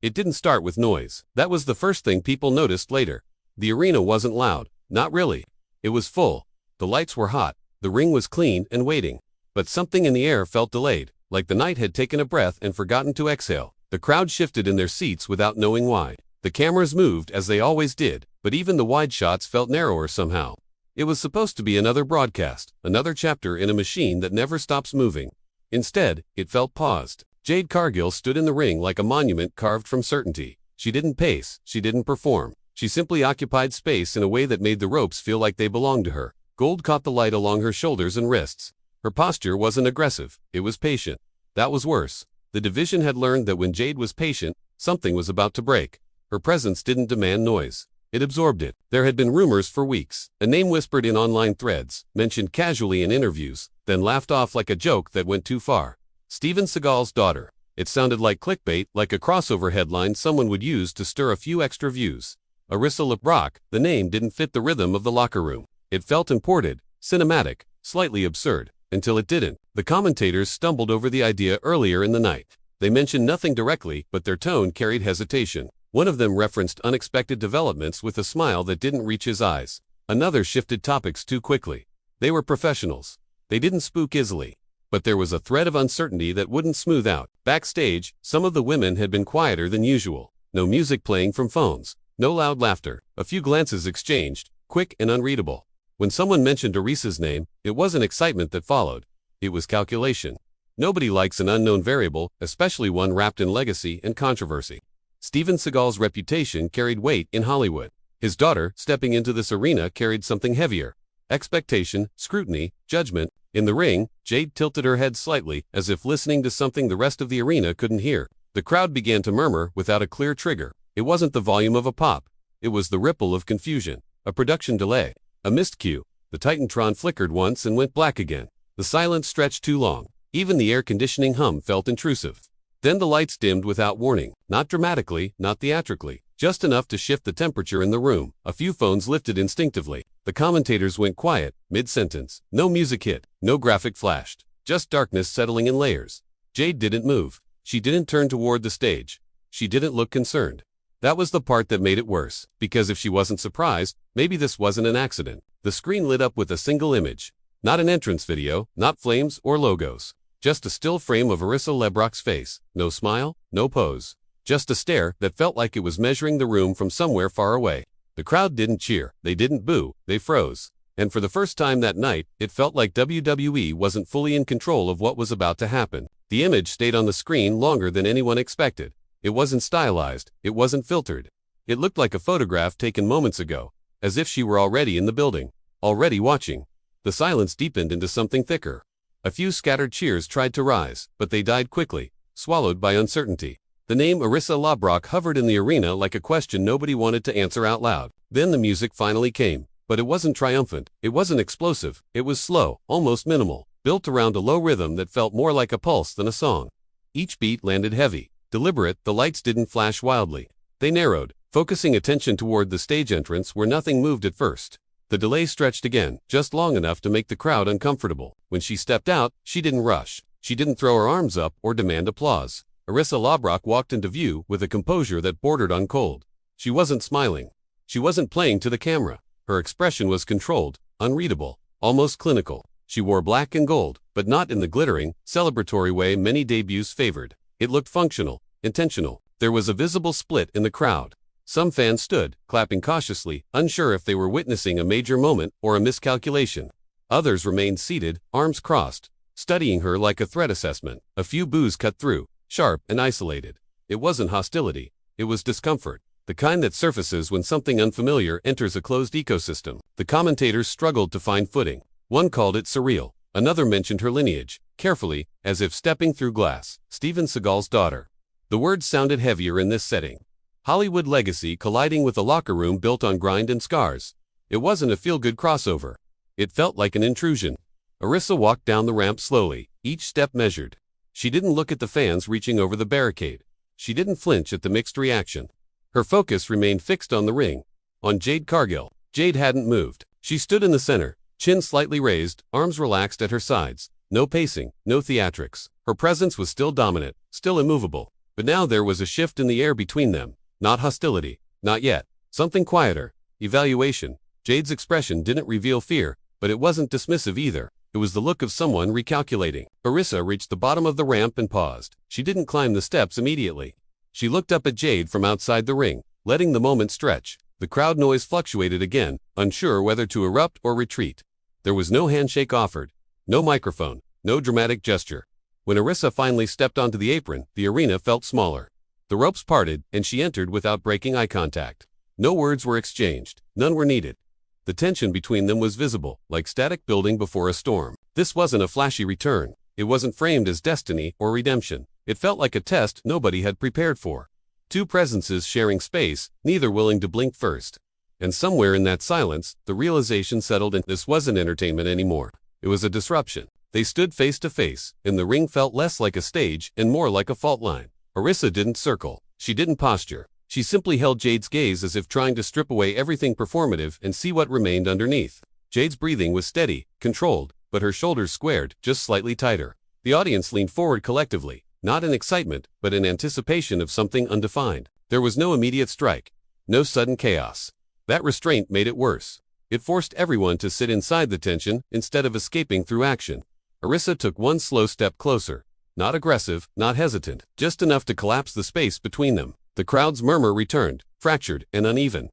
It didn't start with noise. That was the first thing people noticed later. The arena wasn't loud. Not really. It was full. The lights were hot. The ring was clean and waiting. But something in the air felt delayed, like the night had taken a breath and forgotten to exhale. The crowd shifted in their seats without knowing why. The cameras moved as they always did, but even the wide shots felt narrower somehow. It was supposed to be another broadcast, another chapter in a machine that never stops moving. Instead, it felt paused. Jade Cargill stood in the ring like a monument carved from certainty. She didn't pace, she didn't perform. She simply occupied space in a way that made the ropes feel like they belonged to her. Gold caught the light along her shoulders and wrists. Her posture wasn't aggressive, it was patient. That was worse. The division had learned that when Jade was patient, something was about to break. Her presence didn't demand noise. It absorbed it. There had been rumors for weeks, a name whispered in online threads, mentioned casually in interviews, then laughed off like a joke that went too far. Steven Seagal's daughter. It sounded like clickbait, like a crossover headline someone would use to stir a few extra views. Arissa LeBrock, the name didn't fit the rhythm of the locker room. It felt imported, cinematic, slightly absurd, until it didn't. The commentators stumbled over the idea earlier in the night. They mentioned nothing directly, but their tone carried hesitation. One of them referenced unexpected developments with a smile that didn't reach his eyes. Another shifted topics too quickly. They were professionals. They didn't spook easily. But there was a thread of uncertainty that wouldn't smooth out. Backstage, some of the women had been quieter than usual. No music playing from phones. No loud laughter. A few glances exchanged, quick and unreadable. When someone mentioned Arissa's name, it wasn't excitement that followed. It was calculation. Nobody likes an unknown variable, especially one wrapped in legacy and controversy. Steven Seagal's reputation carried weight in Hollywood. His daughter, stepping into this arena, carried something heavier. Expectation, scrutiny, judgment. In the ring, Jade tilted her head slightly, as if listening to something the rest of the arena couldn't hear. The crowd began to murmur without a clear trigger. It wasn't the volume of a pop. It was the ripple of confusion. A production delay. A missed cue. The Titantron flickered once and went black again. The silence stretched too long. Even the air conditioning hum felt intrusive. Then the lights dimmed without warning. Not dramatically, not theatrically. Just enough to shift the temperature in the room. A few phones lifted instinctively. The commentators went quiet, mid-sentence. No music hit. No graphic flashed. Just darkness settling in layers. Jade didn't move. She didn't turn toward the stage. She didn't look concerned. That was the part that made it worse, because if she wasn't surprised, maybe this wasn't an accident. The screen lit up with a single image. Not an entrance video, not flames or logos. Just a still frame of Arissa LeBrock's face. No smile, no pose. Just a stare that felt like it was measuring the room from somewhere far away. The crowd didn't cheer, they didn't boo, they froze. And for the first time that night, it felt like WWE wasn't fully in control of what was about to happen. The image stayed on the screen longer than anyone expected. It wasn't stylized, it wasn't filtered. It looked like a photograph taken moments ago, as if she were already in the building, already watching. The silence deepened into something thicker. A few scattered cheers tried to rise, but they died quickly, swallowed by uncertainty. The name Arissa LeBrock hovered in the arena like a question nobody wanted to answer out loud. Then the music finally came, but it wasn't triumphant, it wasn't explosive, it was slow, almost minimal, built around a low rhythm that felt more like a pulse than a song. Each beat landed heavy. Deliberate, the lights didn't flash wildly. They narrowed, focusing attention toward the stage entrance where nothing moved at first. The delay stretched again, just long enough to make the crowd uncomfortable. When she stepped out, she didn't rush. She didn't throw her arms up or demand applause. Arissa LeBrock walked into view with a composure that bordered on cold. She wasn't smiling. She wasn't playing to the camera. Her expression was controlled, unreadable, almost clinical. She wore black and gold, but not in the glittering, celebratory way many debuts favored. It looked functional, intentional. There was a visible split in the crowd. Some fans stood, clapping cautiously, unsure if they were witnessing a major moment or a miscalculation. Others remained seated, arms crossed, studying her like a threat assessment. A few boos cut through, sharp and isolated. It wasn't hostility. It was discomfort. The kind that surfaces when something unfamiliar enters a closed ecosystem. The commentators struggled to find footing. One called it surreal. Another mentioned her lineage, carefully, as if stepping through glass. Steven Seagal's daughter. The words sounded heavier in this setting. Hollywood legacy colliding with a locker room built on grind and scars. It wasn't a feel-good crossover. It felt like an intrusion. Arissa walked down the ramp slowly, each step measured. She didn't look at the fans reaching over the barricade. She didn't flinch at the mixed reaction. Her focus remained fixed on the ring, on Jade Cargill. Jade hadn't moved. She stood in the center, chin slightly raised, arms relaxed at her sides. No pacing, no theatrics. Her presence was still dominant, still immovable. But now there was a shift in the air between them. Not hostility. Not yet. Something quieter. Evaluation. Jade's expression didn't reveal fear, but it wasn't dismissive either. It was the look of someone recalculating. Arissa reached the bottom of the ramp and paused. She didn't climb the steps immediately. She looked up at Jade from outside the ring, letting the moment stretch. The crowd noise fluctuated again, unsure whether to erupt or retreat. There was no handshake offered. No microphone. No dramatic gesture. When Arissa finally stepped onto the apron, the arena felt smaller. The ropes parted, and she entered without breaking eye contact. No words were exchanged. None were needed. The tension between them was visible, like static building before a storm. This wasn't a flashy return. It wasn't framed as destiny or redemption. It felt like a test nobody had prepared for. Two presences sharing space, neither willing to blink first. And somewhere in that silence, the realization settled in. This wasn't entertainment anymore. It was a disruption. They stood face to face, and the ring felt less like a stage and more like a fault line. Arissa didn't circle. She didn't posture. She simply held Jade's gaze as if trying to strip away everything performative and see what remained underneath. Jade's breathing was steady, controlled, but her shoulders squared, just slightly tighter. The audience leaned forward collectively, not in excitement, but in anticipation of something undefined. There was no immediate strike. No sudden chaos. That restraint made it worse. It forced everyone to sit inside the tension instead of escaping through action. Arissa took one slow step closer. Not aggressive, not hesitant, just enough to collapse the space between them. The crowd's murmur returned, fractured and uneven.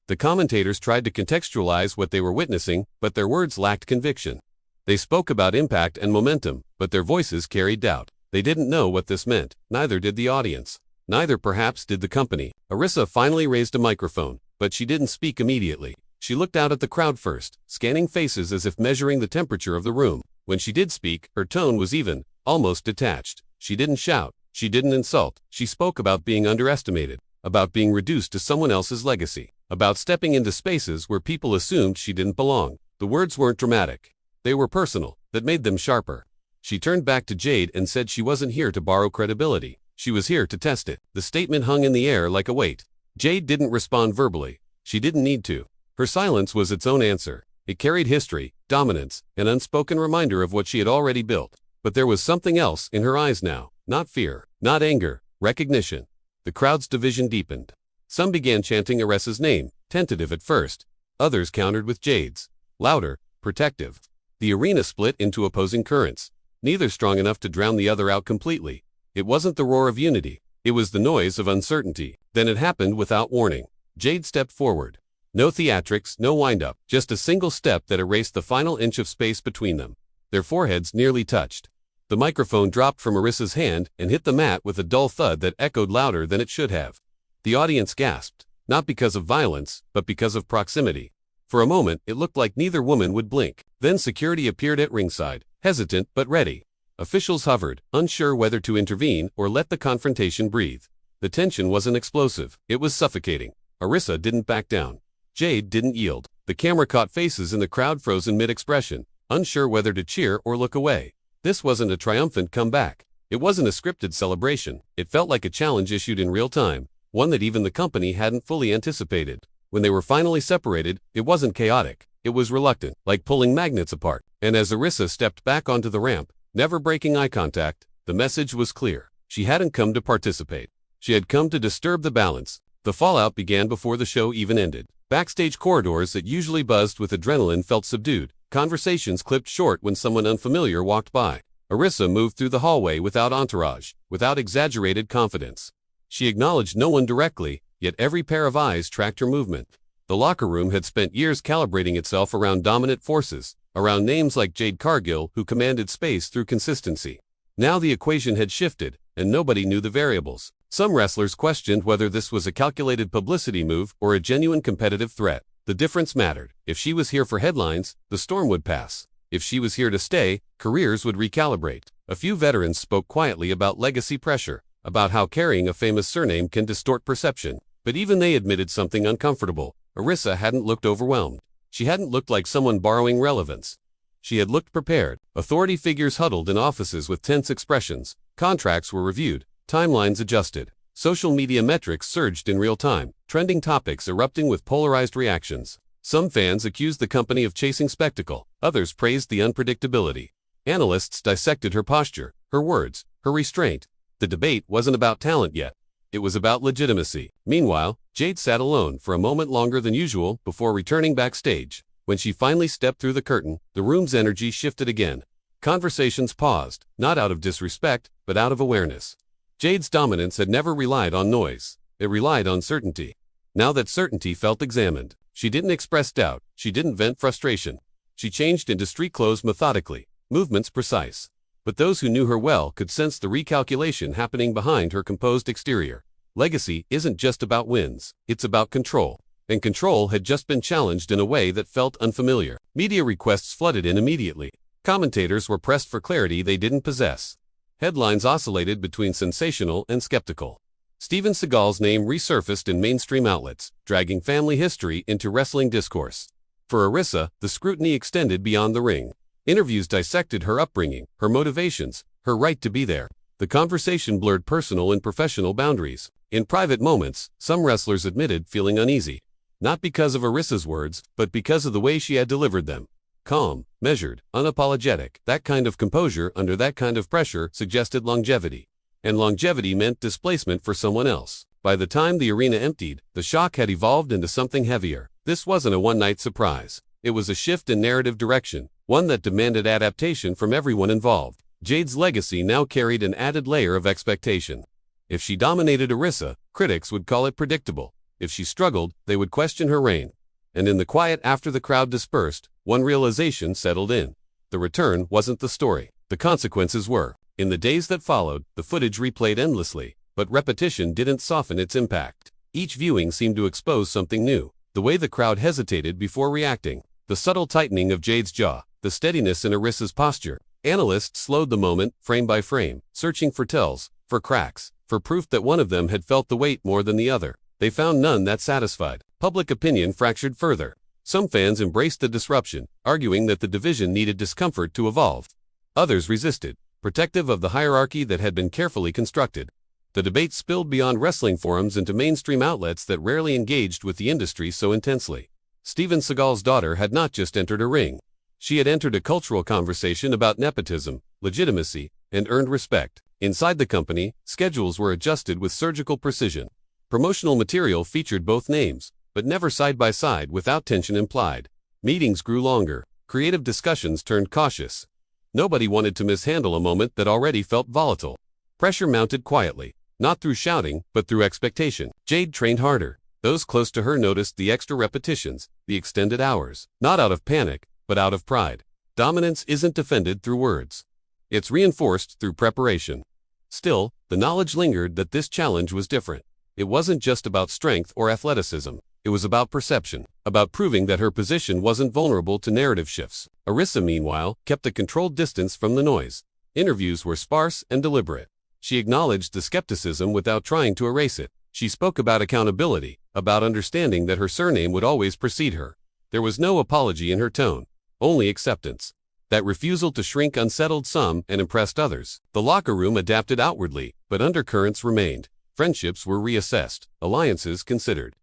The commentators tried to contextualize what they were witnessing, but their words lacked conviction. They spoke about impact and momentum, but their voices carried doubt. They didn't know what this meant, neither did the audience. Neither perhaps did the company. Arissa finally raised a microphone, but she didn't speak immediately. She looked out at the crowd first, scanning faces as if measuring the temperature of the room. When she did speak, her tone was even, almost detached. She didn't shout. She didn't insult. She spoke about being underestimated, about being reduced to someone else's legacy, about stepping into spaces where people assumed she didn't belong. The words weren't dramatic. They were personal. That made them sharper. She turned back to Jade and said she wasn't here to borrow credibility. She was here to test it. The statement hung in the air like a weight. Jade didn't respond verbally. She didn't need to. Her silence was its own answer. It carried history, dominance, an unspoken reminder of what she had already built. But there was something else in her eyes now. Not fear, not anger, recognition. The crowd's division deepened. Some began chanting Arissa's name, tentative at first. Others countered with Jade's, louder, protective. The arena split into opposing currents, neither strong enough to drown the other out completely. It wasn't the roar of unity. It was the noise of uncertainty. Then it happened without warning. Jade stepped forward. No theatrics, no wind-up, just a single step that erased the final inch of space between them. Their foreheads nearly touched. The microphone dropped from Arissa's hand and hit the mat with a dull thud that echoed louder than it should have. The audience gasped, not because of violence, but because of proximity. For a moment, it looked like neither woman would blink. Then security appeared at ringside, hesitant but ready. Officials hovered, unsure whether to intervene or let the confrontation breathe. The tension wasn't explosive, it was suffocating. Arissa didn't back down. Jade didn't yield. The camera caught faces in the crowd frozen mid-expression, unsure whether to cheer or look away. This wasn't a triumphant comeback. It wasn't a scripted celebration. It felt like a challenge issued in real time, one that even the company hadn't fully anticipated. When they were finally separated, it wasn't chaotic. It was reluctant, like pulling magnets apart. And as Arissa stepped back onto the ramp, never breaking eye contact, the message was clear. She hadn't come to participate. She had come to disturb the balance. The fallout began before the show even ended. Backstage corridors that usually buzzed with adrenaline felt subdued. Conversations clipped short when someone unfamiliar walked by. Arissa moved through the hallway without entourage, without exaggerated confidence. She acknowledged no one directly, yet every pair of eyes tracked her movement. The locker room had spent years calibrating itself around dominant forces, around names like Jade Cargill who commanded space through consistency. Now the equation had shifted, and nobody knew the variables. Some wrestlers questioned whether this was a calculated publicity move or a genuine competitive threat. The difference mattered. If she was here for headlines, the storm would pass. If she was here to stay, careers would recalibrate. A few veterans spoke quietly about legacy pressure, about how carrying a famous surname can distort perception. But even they admitted something uncomfortable. Arissa hadn't looked overwhelmed. She hadn't looked like someone borrowing relevance. She had looked prepared. Authority figures huddled in offices with tense expressions. Contracts were reviewed. Timelines adjusted. Social media metrics surged in real time, trending topics erupting with polarized reactions. Some fans accused the company of chasing spectacle. Others praised the unpredictability. Analysts dissected her posture, her words, her restraint. The debate wasn't about talent yet. It was about legitimacy. Meanwhile, Jade sat alone for a moment longer than usual before returning backstage. When she finally stepped through the curtain, the room's energy shifted again. Conversations paused, not out of disrespect, but out of awareness. Jade's dominance had never relied on noise. It relied on certainty. Now that certainty felt examined, she didn't express doubt, she didn't vent frustration. She changed into street clothes methodically, movements precise. But those who knew her well could sense the recalculation happening behind her composed exterior. Legacy isn't just about wins, it's about control. And control had just been challenged in a way that felt unfamiliar. Media requests flooded in immediately. Commentators were pressed for clarity they didn't possess. Headlines oscillated between sensational and skeptical. Steven Seagal's name resurfaced in mainstream outlets, dragging family history into wrestling discourse. For Arissa, the scrutiny extended beyond the ring. Interviews dissected her upbringing, her motivations, her right to be there. The conversation blurred personal and professional boundaries. In private moments, some wrestlers admitted feeling uneasy. Not because of Arissa's words, but because of the way she had delivered them. Calm, measured, unapologetic. That kind of composure under that kind of pressure suggested longevity. And longevity meant displacement for someone else. By the time the arena emptied, the shock had evolved into something heavier. This wasn't a one-night surprise. It was a shift in narrative direction, one that demanded adaptation from everyone involved. Jade's legacy now carried an added layer of expectation. If she dominated Arissa, critics would call it predictable. If she struggled, they would question her reign. And in the quiet after the crowd dispersed, one realization settled in. The return wasn't the story. The consequences were. In the days that followed, the footage replayed endlessly, but repetition didn't soften its impact. Each viewing seemed to expose something new. The way the crowd hesitated before reacting. The subtle tightening of Jade's jaw. The steadiness in Arissa's posture. Analysts slowed the moment, frame by frame, searching for tells, for cracks, for proof that one of them had felt the weight more than the other. They found none that satisfied. Public opinion fractured further. Some fans embraced the disruption, arguing that the division needed discomfort to evolve. Others resisted, protective of the hierarchy that had been carefully constructed. The debate spilled beyond wrestling forums into mainstream outlets that rarely engaged with the industry so intensely. Steven Seagal's daughter had not just entered a ring. She had entered a cultural conversation about nepotism, legitimacy, and earned respect. Inside the company, schedules were adjusted with surgical precision. Promotional material featured both names, but never side by side without tension implied. Meetings grew longer. Creative discussions turned cautious. Nobody wanted to mishandle a moment that already felt volatile. Pressure mounted quietly, not through shouting, but through expectation. Jade trained harder. Those close to her noticed the extra repetitions, the extended hours, not out of panic, but out of pride. Dominance isn't defended through words. It's reinforced through preparation. Still, the knowledge lingered that this challenge was different. It wasn't just about strength or athleticism. It was about perception, about proving that her position wasn't vulnerable to narrative shifts. Arissa, meanwhile, kept a controlled distance from the noise. Interviews were sparse and deliberate. She acknowledged the skepticism without trying to erase it. She spoke about accountability, about understanding that her surname would always precede her. There was no apology in her tone, only acceptance. That refusal to shrink unsettled some and impressed others. The locker room adapted outwardly, but undercurrents remained. Friendships were reassessed, alliances considered.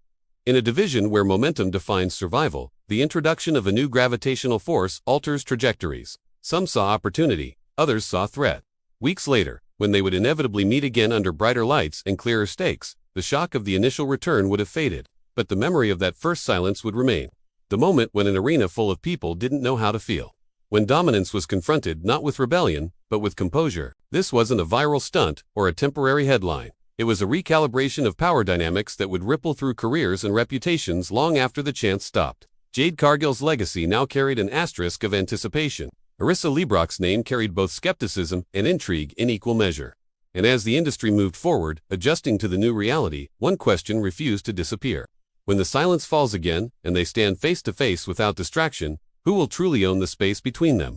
In a division where momentum defines survival, the introduction of a new gravitational force alters trajectories. Some saw opportunity, others saw threat. Weeks later, when they would inevitably meet again under brighter lights and clearer stakes, the shock of the initial return would have faded, but the memory of that first silence would remain. The moment when an arena full of people didn't know how to feel. When dominance was confronted not with rebellion, but with composure. This wasn't a viral stunt or a temporary headline. It was a recalibration of power dynamics that would ripple through careers and reputations long after the chance stopped. Jade Cargill's legacy now carried an asterisk of anticipation. Arissa LeBrock's name carried both skepticism and intrigue in equal measure. And as the industry moved forward, adjusting to the new reality, one question refused to disappear. When the silence falls again, and they stand face to face without distraction, who will truly own the space between them?